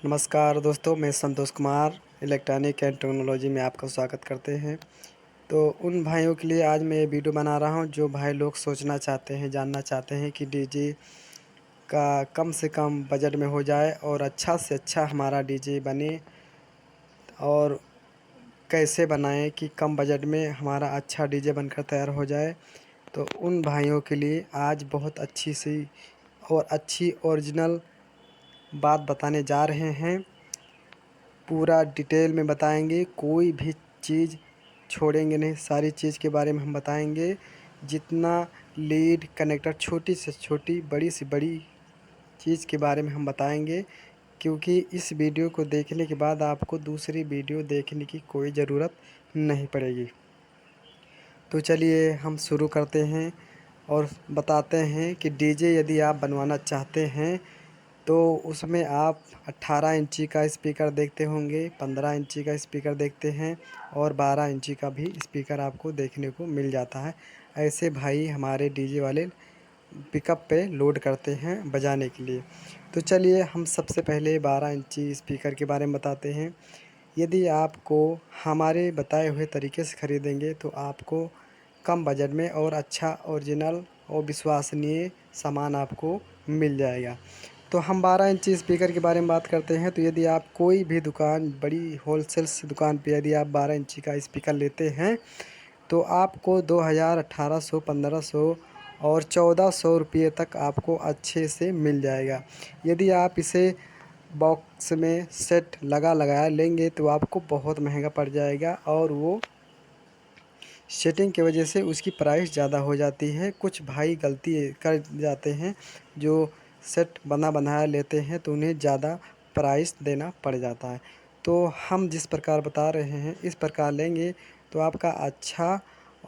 नमस्कार दोस्तों, मैं Santosh Kumar electronic and technology में आपका स्वागत करते हैं। तो उन भाइयों के लिए आज मैं ये वीडियो बना रहा हूं जो भाई लोग सोचना चाहते हैं, जानना चाहते हैं कि डीजे का कम से कम बजट में हो जाए और अच्छा से अच्छा हमारा डीजे बने, और कैसे बनाएं कि कम बजट में हमारा अच्छा डीजे बनकर तैयार हो जाए। तो उन भाइयों के लिए आज बहुत अच्छी सी और अच्छी ओरिजिनल बात बताने जा रहे हैं। पूरा डिटेल में बताएंगे, कोई भी चीज़ छोड़ेंगे नहीं, सारी चीज़ के बारे में हम बताएंगे। जितना लीड कनेक्टर, छोटी से छोटी बड़ी से बड़ी चीज़ के बारे में हम बताएंगे, क्योंकि इस वीडियो को देखने के बाद आपको दूसरी वीडियो देखने की कोई ज़रूरत नहीं पड़ेगी। तो चलिए हम शुरू करते हैं और बताते हैं कि डीजे यदि आप बनवाना चाहते हैं तो उसमें आप 18 इंची का स्पीकर देखते होंगे, 15 इंची का स्पीकर देखते हैं और 12 इंची का भी स्पीकर आपको देखने को मिल जाता है। ऐसे भाई हमारे डीजे वाले पिकअप पे लोड करते हैं बजाने के लिए। तो चलिए हम सबसे पहले 12 इंची स्पीकर के बारे में बताते हैं। यदि आपको हमारे बताए हुए तरीके से ख़रीदेंगे तो आपको कम बजट में और अच्छा ओरिजिनल और विश्वसनीय सामान आपको मिल जाएगा। तो हम 12 इंची स्पीकर के बारे में बात करते हैं। तो यदि आप कोई भी दुकान, बड़ी होलसेल दुकान पे यदि आप 12 इंची का स्पीकर लेते हैं तो आपको 2000, 1800, 1500 और 1400 रुपये तक आपको अच्छे से मिल जाएगा। यदि आप इसे बॉक्स में सेट लगाया लेंगे तो आपको बहुत महंगा पड़ जाएगा, और वो सेटिंग की वजह से उसकी प्राइस ज़्यादा हो जाती है। कुछ भाई गलती कर जाते हैं, जो सेट बनाया लेते हैं तो उन्हें ज़्यादा प्राइस देना पड़ जाता है। तो हम जिस प्रकार बता रहे हैं इस प्रकार लेंगे तो आपका अच्छा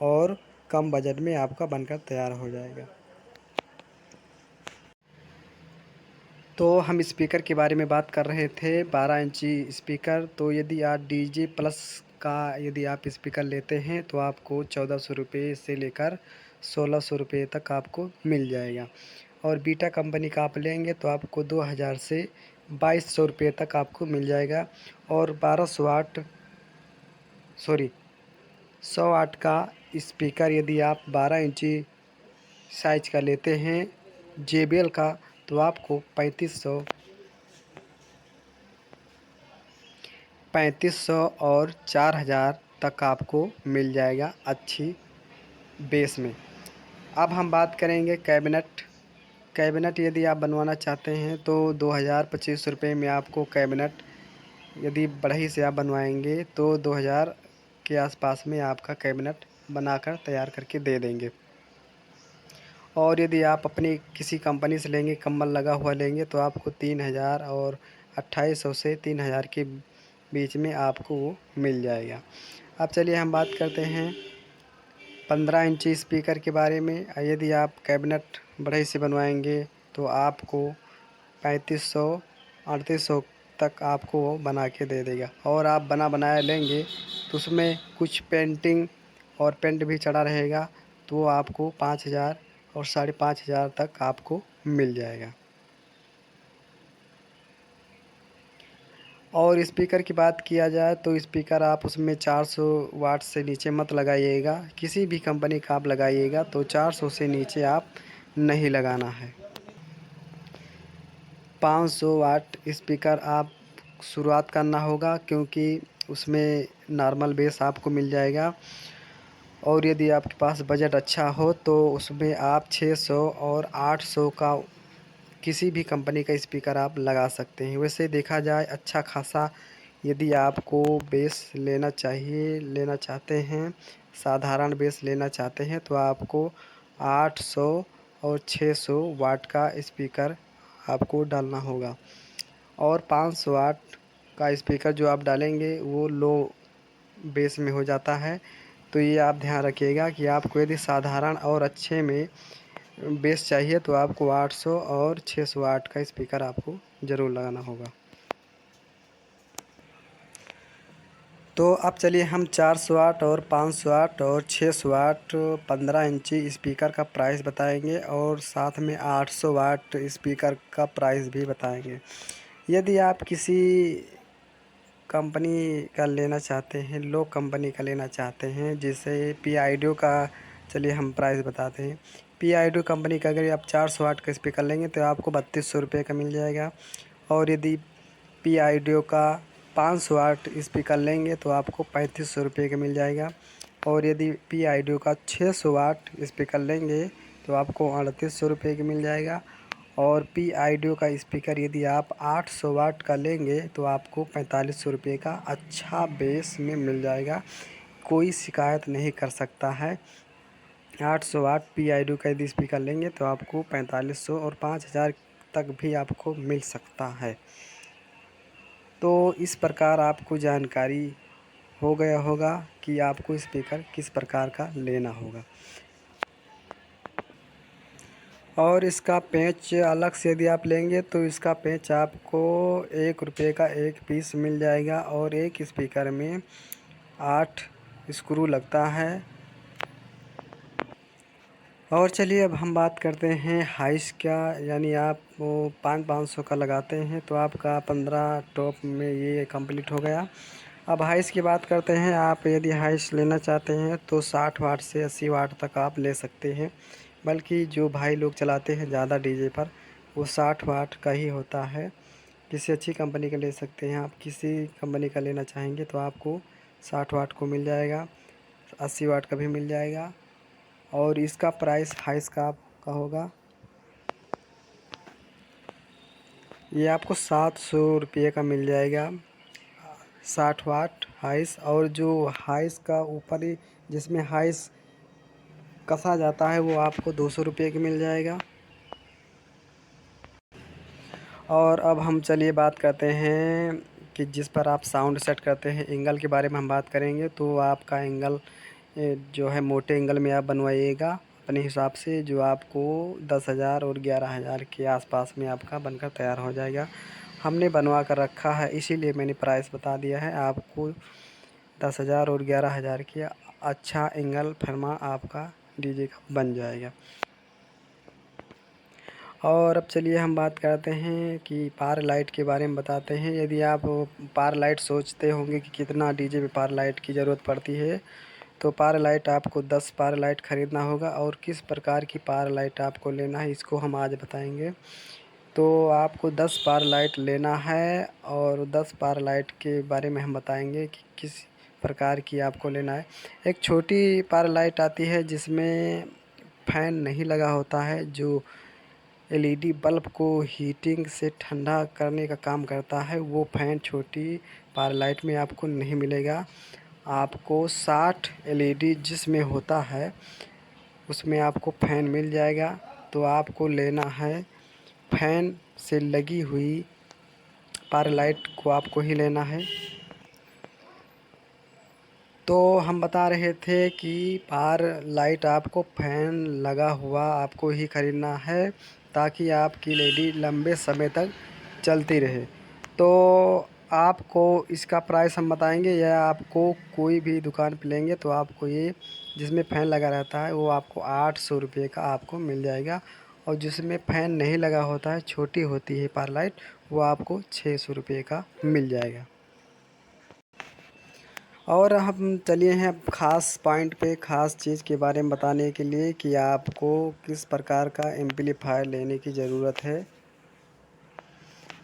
और कम बजट में आपका बनकर तैयार हो जाएगा। तो हम स्पीकर के बारे में बात कर रहे थे, 12 इंची स्पीकर। तो यदि आप डीजे प्लस का यदि आप स्पीकर लेते हैं तो आपको 1400 रुपये से लेकर 1600 रुपये तक आपको मिल जाएगा, और बीटा कंपनी का आप लेंगे तो आपको 2000 से 2200 रुपये तक आपको मिल जाएगा। और 100 वाट का स्पीकर यदि आप 12 इंची साइज का लेते हैं JBL का तो आपको 3500 और 4000 तक आपको मिल जाएगा अच्छी बेस में। अब हम बात करेंगे कैबिनेट यदि आप बनवाना चाहते हैं तो 2000-2500 रुपये में आपको कैबिनेट, यदि बढ़ई से आप बनवाएंगे तो 2000 के आसपास में आपका कैबिनेट बनाकर तैयार करके दे देंगे। और यदि आप अपनी किसी कंपनी से लेंगे, कम्बल लगा हुआ लेंगे, तो आपको 3000 और 2800 से 3000 के बीच में आपको वो मिल जाएगा। अब चलिए हम बात करते हैं 15 इंची स्पीकर के बारे में। यदि आप कैबिनेट बढ़ई से बनवाएंगे तो आपको 3500 3800 तक आपको वो बना के दे देगा। और आप बनाया लेंगे तो उसमें कुछ पेंटिंग और पेंट भी चढ़ा रहेगा, तो वो आपको 5000 और 5500 तक आपको मिल जाएगा। और स्पीकर की बात किया जाए तो स्पीकर आप उसमें 400 वाट से नीचे मत लगाइएगा। किसी भी कंपनी का आप लगाइएगा तो 400 से नीचे आप नहीं लगाना है। 500 वाट स्पीकर आप शुरुआत करना होगा, क्योंकि उसमें नॉर्मल बेस आपको मिल जाएगा। और यदि आपके पास बजट अच्छा हो तो उसमें आप 600 और 800 का किसी भी कंपनी का स्पीकर आप लगा सकते हैं। वैसे देखा जाए अच्छा खासा यदि आपको बेस लेना चाहते हैं, साधारण बेस लेना चाहते हैं, तो आपको 800 और 600 वाट का स्पीकर आपको डालना होगा। और 500 वाट का स्पीकर जो आप डालेंगे वो लो बेस में हो जाता है। तो ये आप ध्यान रखिएगा कि आपको यदि साधारण और अच्छे में बेस चाहिए तो आपको 800 और 600 वाट का स्पीकर आपको ज़रूर लगाना होगा। तो अब चलिए हम 400 वाट और 500 वाट और 600 वाट 15 इंची स्पीकर का प्राइस बताएंगे और साथ में 800 वाट स्पीकर का प्राइस भी बताएंगे। यदि आप किसी कंपनी का लेना चाहते हैं, लो कंपनी का लेना चाहते हैं, जैसे पी आइडियो का, चलिए हम प्राइस बताते हैं। पी आइडियो कंपनी का अगर आप 400 वाट का स्पीकर लेंगे तो आपको 3200 रुपये का मिल जाएगा। और यदि पी आइडियो का 500 वाट स्पीकर लेंगे तो आपको 3500 रुपये का मिल जाएगा। और यदि पी आइडियो का 600 वाट स्पीकर लेंगे तो आपको 3800 रुपये का मिल जाएगा। और पी आइडियो का स्पीकर यदि आप 800 वाट का लेंगे तो आपको 4500 रुपये का अच्छा बेस में मिल जाएगा, कोई शिकायत नहीं कर सकता है। 800 वाट पी आइडियो का यदि स्पीकर लेंगे तो आपको 4500 और 5000 तक भी आपको मिल सकता है। तो इस प्रकार आपको जानकारी हो गया होगा कि आपको स्पीकर किस प्रकार का लेना होगा। और इसका पेंच अलग से यदि आप लेंगे तो इसका पेंच आपको 1 रुपये का एक पीस मिल जाएगा और एक स्पीकर में 8 स्क्रू लगता है। और चलिए अब हम बात करते हैं हाइस का, यानी आप वो 500 का लगाते हैं तो आपका 15 टॉप में ये कंप्लीट हो गया। अब हाइस की बात करते हैं। आप यदि हाइस लेना चाहते हैं तो 60 वाट से 80 वाट तक आप ले सकते हैं, बल्कि जो भाई लोग चलाते हैं ज़्यादा डीजे पर वो 60 वाट का ही होता है। किसी अच्छी कंपनी का ले सकते हैं। आप किसी कंपनी का लेना चाहेंगे तो आपको 60 वाट को मिल जाएगा, 80 वाट का भी मिल जाएगा। और इसका प्राइस हाइस का आपका होगा, ये आपको 700 रुपये का मिल जाएगा 60 वाट हाइस। और जो हाइस का ऊपर ही जिसमें हाइस कसा जाता है वो आपको 200 रुपये की मिल जाएगा। और अब हम चलिए बात करते हैं कि जिस पर आप साउंड सेट करते हैं एंगल के बारे में हम बात करेंगे। तो आपका एंगल जो है मोटे एंगल में आप बनवाइएगा अपने हिसाब से, जो आपको 10,000 और 11,000 के आसपास में आपका बनकर तैयार हो जाएगा। हमने बनवा कर रखा है इसीलिए मैंने प्राइस बता दिया है। आपको 10,000 और 11,000 की अच्छा एंगल फरमा आपका डीजे का बन जाएगा। और अब चलिए हम बात करते हैं कि पार लाइट के बारे में बताते हैं। यदि आप पार लाइट सोचते होंगे कि कितना डीजे में पार लाइट की ज़रूरत पड़ती है, तो पार लाइट आपको 10 पार लाइट ख़रीदना होगा। और किस प्रकार की पार लाइट आपको लेना है इसको हम आज बताएंगे। तो आपको 10 पार लाइट लेना है और 10 पार लाइट के बारे में हम बताएंगे कि किस प्रकार की आपको लेना है। एक छोटी पार लाइट आती है जिसमें फ़ैन नहीं लगा होता है, जो एलईडी बल्ब को हीटिंग से ठंडा करने का काम करता है। वो फ़ैन छोटी पावर लाइट में आपको नहीं मिलेगा। आपको 60 एलईडी जिसमें होता है उसमें आपको फ़ैन मिल जाएगा। तो आपको लेना है फ़ैन से लगी हुई पावर लाइट को आपको ही लेना है। तो हम बता रहे थे कि पावर लाइट आपको फ़ैन लगा हुआ आपको ही ख़रीदना है ताकि आपकी एलईडी लंबे समय तक चलती रहे। तो आपको इसका प्राइस हम बताएंगे, या आपको कोई भी दुकान पे लेंगे तो आपको ये जिसमें फ़ैन लगा रहता है वो आपको 800 रुपये का आपको मिल जाएगा। और जिसमें फ़ैन नहीं लगा होता है, छोटी होती है पावर लाइट, वो आपको 600 रुपये का मिल जाएगा। और हम चलिए हैं ख़ास पॉइंट पे, ख़ास चीज़ के बारे में बताने के लिए कि आपको किस प्रकार का एम्पलीफायर लेने की ज़रूरत है।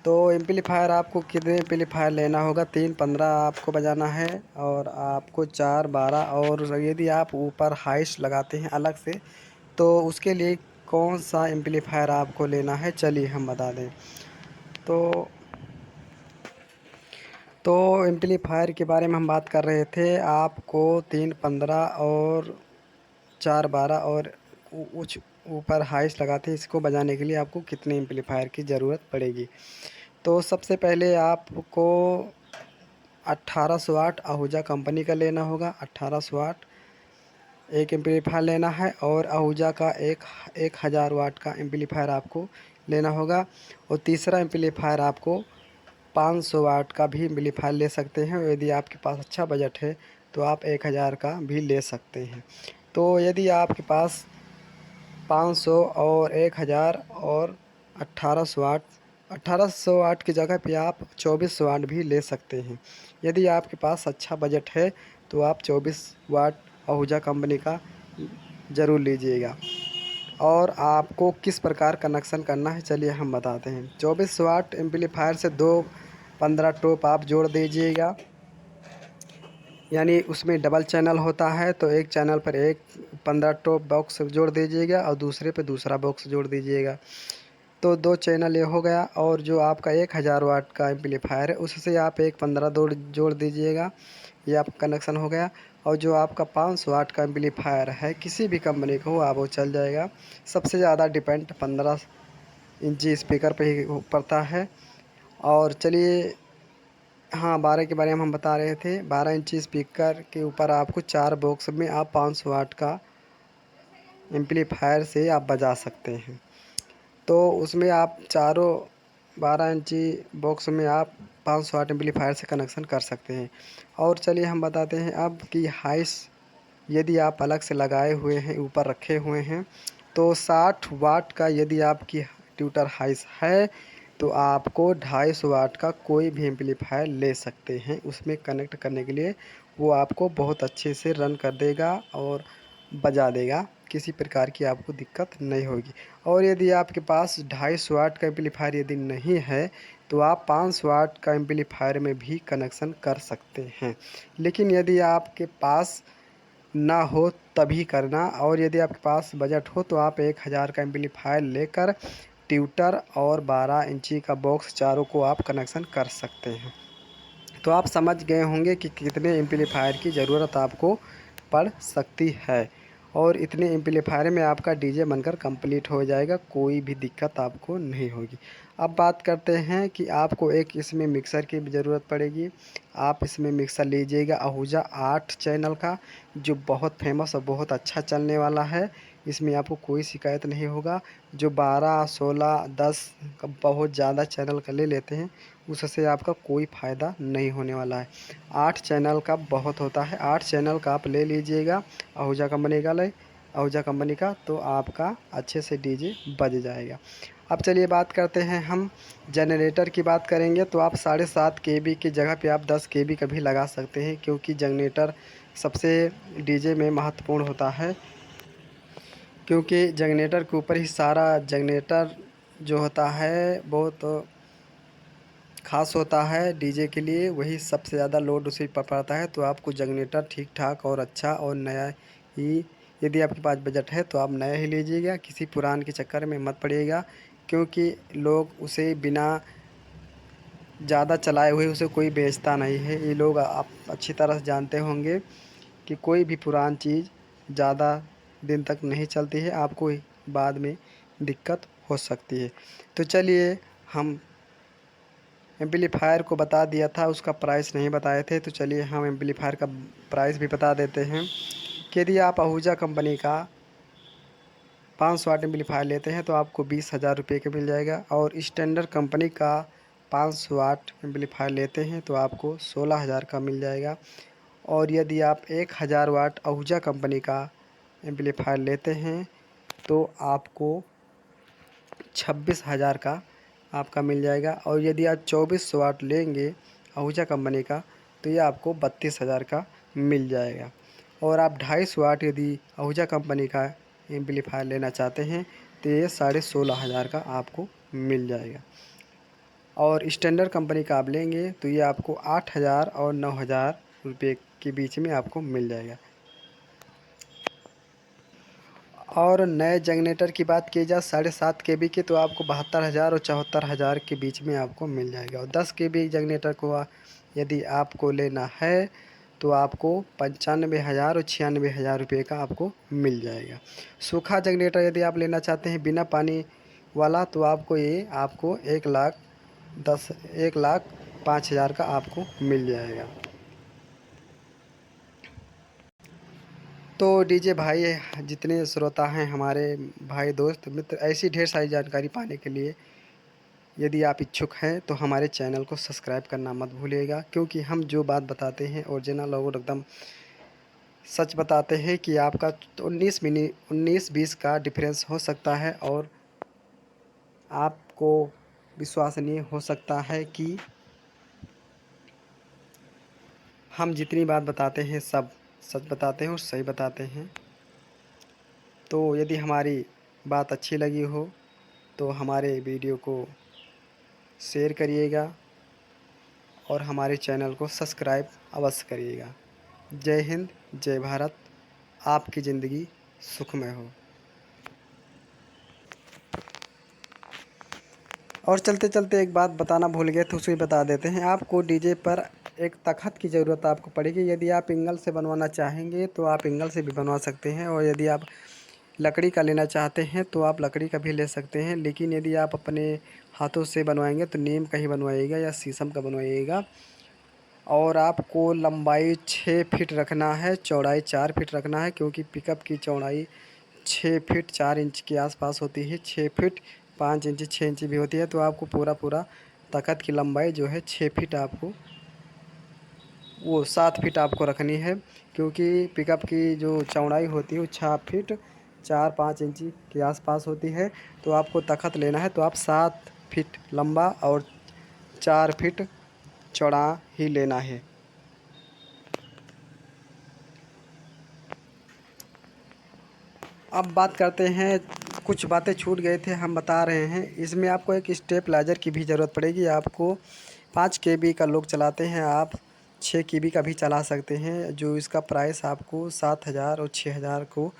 तो एम्पलीफायर आपको कितने एम्पलीफायर लेना होगा? 3 15 आपको बजाना है और आपको 4 12। और यदि आप ऊपर हाइस लगाते हैं अलग से तो उसके लिए कौन सा एम्पलीफायर आपको लेना है चलिए हम बता दें। तो तो एम्पलीफायर के बारे में हम बात कर रहे थे। आपको 3 15 और 4 12 और कुछ ऊपर हाइस लगाते हैं, इसको बजाने के लिए आपको कितने एम्पलीफायर की ज़रूरत पड़ेगी। तो सबसे पहले आपको 1800 वाट आहूजा कंपनी का लेना होगा। 1800 वाट एक एम्पलीफायर लेना है और आहूजा का 1000 वाट का एम्पलीफायर आपको लेना होगा। और तीसरा एम्पलीफायर आपको 500 वाट का भी एम्पलीफायर ले सकते हैं। यदि आपके पास अच्छा बजट है तो आप 1000 का भी ले सकते हैं। तो यदि आपके पास 500 और 1000 और 1800 वाट, 1800 वाट की जगह पे आप 2400 वाट भी ले सकते हैं। यदि आपके पास अच्छा बजट है तो आप 24 वाट आहूजा कंपनी का ज़रूर लीजिएगा। और आपको किस प्रकार कनेक्शन करना है चलिए हम बताते हैं। 24 वाट एम्पलीफायर से दो 15 टॉप आप जोड़ दीजिएगा, यानी उसमें डबल चैनल होता है तो एक चैनल पर एक 15 टॉप बॉक्स जोड़ दीजिएगा और दूसरे पे दूसरा बॉक्स जोड़ दीजिएगा। तो 2 चैनल ये हो गया। और जो आपका 1000 वाट का एम्पलीफायर है उससे आप एक 15 जोड़ दीजिएगा, ये आपका कनेक्शन हो गया। और जो आपका 500 वाट का एम्पलीफायर है किसी भी कंपनी का हो आप वो चल जाएगा। सबसे ज़्यादा डिपेंड 15 इंची स्पीकर पे ही पड़ता है। और चलिए हाँ 12 के बारे में हम बता रहे थे। 12 इंची स्पीकर के ऊपर आपको 4 बॉक्स में आप 500 वाट का एम्पलीफायर से आप बजा सकते हैं। तो उसमें आप चारों 12 इंची बॉक्स में आप 500 वाट एम्पलीफायर से कनेक्शन कर सकते हैं। और चलिए हम बताते हैं अब कि हाइस यदि आप अलग से लगाए हुए हैं ऊपर रखे हुए हैं तो 60 वाट का यदि आपकी ट्यूटर हाइस है तो आपको 250 वाट का कोई भी एम्पलीफायर ले सकते हैं। उसमें कनेक्ट करने के लिए वो आपको बहुत अच्छे से रन कर देगा और बजा देगा, किसी प्रकार की आपको दिक्कत नहीं होगी। और यदि आपके पास 250 वाट का एम्पलीफायर यदि नहीं है तो आप 500 वाट का एम्पलीफायर में भी कनेक्शन कर सकते हैं। लेकिन यदि आपके पास ना हो तभी करना। और यदि आपके पास बजट हो तो आप 1000 का एम्पलीफायर लेकर ट्यूटर और 12 इंची का बॉक्स चारों को आप कनेक्शन कर सकते हैं। तो आप समझ गए होंगे कि कितने एम्पलीफायर की ज़रूरत आपको पड़ सकती है। और इतने एम्पलीफायर में आपका डीजे बनकर कंप्लीट हो जाएगा, कोई भी दिक्कत आपको नहीं होगी। अब बात करते हैं कि आपको एक इसमें मिक्सर की भी ज़रूरत पड़ेगी। आप इसमें मिक्सर लीजिएगा आहूजा 8 चैनल का, जो बहुत फेमस और बहुत अच्छा चलने वाला है। इसमें आपको कोई शिकायत नहीं होगा। जो 12, 16, 10 का बहुत ज़्यादा चैनल का ले लेते हैं उससे आपका कोई फ़ायदा नहीं होने वाला है। 8 चैनल का बहुत होता है। 8 चैनल का आप ले लीजिएगा आहूजा कंपनी का, तो आपका अच्छे से डीजे बज जाएगा। अब चलिए बात करते हैं हम जनरेटर की। बात करेंगे तो आप 7.5 केबी की जगह पे आप 10 केबी का भी लगा सकते हैं, क्योंकि जनरेटर सबसे डीजे में महत्वपूर्ण होता है। क्योंकि जनरेटर के ऊपर ही सारा जनरेटर जो होता है बहुत ख़ास होता है डीजे के लिए, वही सबसे ज़्यादा लोड उसी पर पड़ता है। तो आपको जनरेटर ठीक ठाक और अच्छा और नया ही, यदि आपके पास बजट है तो आप नया ही लीजिएगा, किसी पुरान के चक्कर में मत पड़िएगा। क्योंकि लोग उसे बिना ज़्यादा चलाए हुए उसे कोई बेचता नहीं है। ये लोग आप अच्छी तरह से जानते होंगे कि कोई भी पुरान चीज़ ज़्यादा दिन तक नहीं चलती है, आपको बाद में दिक्कत हो सकती है। तो चलिए हम एम्पलीफायर को बता दिया था, उसका प्राइस नहीं बताए थे, तो चलिए हम एम्पलीफायर का प्राइस भी बता देते हैं कि यदि आप आहूजा कंपनी का 500 वाट एम्पलीफायर लेते हैं तो आपको 20,000 रुपये का मिल जाएगा। और स्टैंडर्ड कंपनी का 500 वाट एम्पलीफायर लेते हैं तो आपको 16,000 का मिल जाएगा। और यदि आप 1000 वाट आहूजा कंपनी का एम्पलीफायर लेते हैं तो आपको 26,000 का आपका मिल जाएगा। और यदि आप 2400 वाट लेंगे आहूजा कंपनी का तो ये आपको 32,000 का मिल जाएगा। और आप 250 वाट यदि आहूजा कंपनी का एम्पलीफायर लेना चाहते हैं तो ये 16,500 का आपको मिल जाएगा। और स्टैंडर्ड कंपनी का आप लेंगे तो ये आपको 8,000 और 9,000 रुपये के बीच में आपको मिल जाएगा। और नए जनरेटर की बात की जाए 7.5 केबी की तो आपको 72,000 और 74,000 के बीच में आपको मिल जाएगा। और 10 केबी जनरेटर को यदि आपको लेना है तो आपको 95,000 और 96,000 रुपये का आपको मिल जाएगा। सूखा जनरेटर यदि आप लेना चाहते हैं बिना पानी वाला तो आपको ये आपको 1,10,1,15,000 5000 का आपको मिल जाएगा। तो डीजे भाई, जितने श्रोता हैं हमारे भाई दोस्त मित्र, ऐसी ढेर सारी जानकारी पाने के लिए यदि आप इच्छुक हैं तो हमारे चैनल को सब्सक्राइब करना मत भूलिएगा, क्योंकि हम जो बात बताते हैं ओरिजिनल और एकदम सच बताते हैं कि आपका तो 19-20 का डिफरेंस हो सकता है और आपको विश्वसनीय हो सकता है कि हम जितनी बात बताते हैं सब सच बताते हैं और सही बताते हैं। तो यदि हमारी बात अच्छी लगी हो तो हमारे वीडियो को शेयर करिएगा और हमारे चैनल को सब्सक्राइब अवश्य करिएगा। जय हिंद, जय भारत। आपकी ज़िंदगी सुखमय हो। और चलते चलते एक बात बताना भूल गए थे, उसे बता देते हैं। आपको डीजे पर एक तख़्त की ज़रूरत आपको पड़ेगी। यदि आप एंगल से बनवाना चाहेंगे तो आप एंगल से भी बनवा सकते हैं, और यदि आप लकड़ी का लेना चाहते हैं तो आप लकड़ी का भी ले सकते हैं। लेकिन यदि आप अपने हाथों से बनवाएंगे तो नीम का ही बनवाइएगा या शीशम का बनवाइएगा। और आपको लंबाई 6 फीट रखना है, चौड़ाई 4 फीट रखना है, क्योंकि पिकअप की चौड़ाई 6 फीट 4 इंच के आसपास होती है। 6 फीट 5 इंच 6 इंच भी होती है। तो आपको पूरा तख़्त की लंबाई जो है 6 फीट, आपको वो 7 फीट आपको रखनी है, क्योंकि पिकअप की जो चौड़ाई होती है वो 6 फीट 4-5 इंच के आसपास होती है। तो आपको तख़्त लेना है तो आप 7 फीट लंबा और 4 फीट चौड़ा ही लेना है। अब बात करते हैं, कुछ बातें छूट गए थे हम बता रहे हैं। इसमें आपको एक स्टेबलाइजर की भी ज़रूरत पड़ेगी। आपको 5 केबी का लोग चलाते हैं, आप 6 केबी का भी चला सकते हैं, जो इसका प्राइस आपको 7000 और 6000 को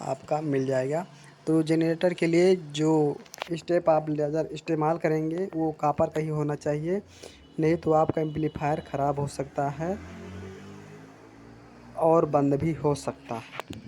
आपका मिल जाएगा। तो जनरेटर के लिए जो स्टेप आप लेज़र इस्तेमाल करेंगे वो कॉपर का ही होना चाहिए, नहीं तो आपका एम्पलीफायर ख़राब हो सकता है और बंद भी हो सकता है।